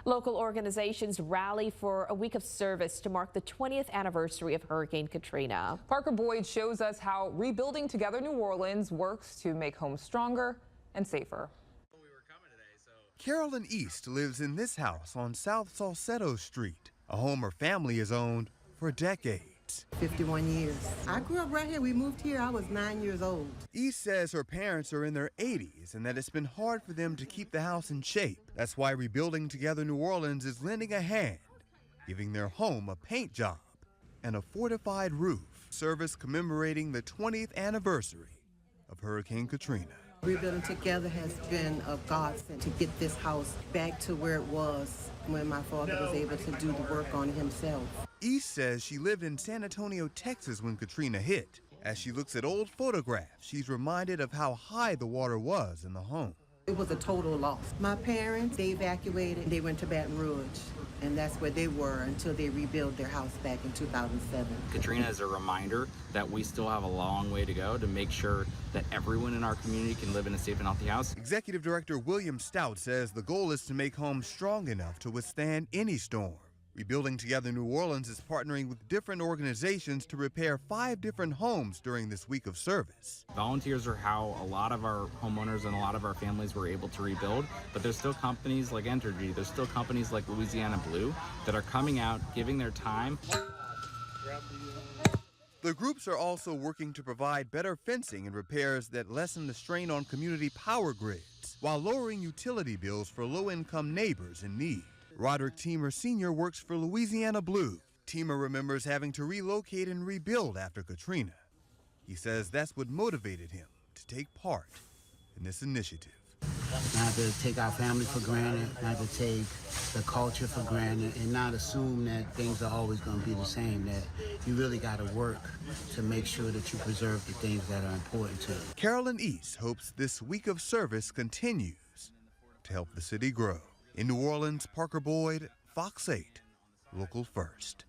Local organizations rally for a week of service to mark the 20th anniversary of Hurricane Katrina. Parker Boyd shows us how Rebuilding Together New Orleans works to make homes stronger and safer. Carolyn East lives in this house on South Salcedo Street, a home her family has owned for decades. 51 years. I grew up right here. We moved here. I was 9 years old. East says her parents are in their 80s and that it's been hard for them to keep the house in shape. That's why Rebuilding Together New Orleans is lending a hand, giving their home a paint job and a fortified roof. Service commemorating the 20th anniversary of Hurricane Katrina. Rebuilding Together has been a godsend to get this house back to where it was when my father was able to do the work on himself. East says she lived in San Antonio, Texas when Katrina hit. As she looks at old photographs, she's reminded of how high the water was in the home. It was a total loss. My parents, they evacuated. They went to Baton Rouge, and that's where they were until they rebuilt their house back in 2007. Katrina is a reminder that we still have a long way to go to make sure that everyone in our community can live in a safe and healthy house. Executive Director William Stout says the goal is to make homes strong enough to withstand any storm. Rebuilding Together New Orleans is partnering with different organizations to repair 5 different homes during this week of service. Volunteers are how a lot of our homeowners and a lot of our families were able to rebuild, but there's still companies like Entergy, there's still companies like Louisiana Blue that are coming out, giving their time. The groups are also working to provide better fencing and repairs that lessen the strain on community power grids, while lowering utility bills for low-income neighbors in need. Roderick Teamer Sr. works for Louisiana Blue. Teamer remembers having to relocate and rebuild after Katrina. He says that's what motivated him to take part in this initiative. Not to take our family for granted, not to take the culture for granted, and not assume that things are always going to be the same, that you really got to work to make sure that you preserve the things that are important to you. Carolyn East hopes this week of service continues to help the city grow. In New Orleans, Parker Boyd, Fox 8, Local First.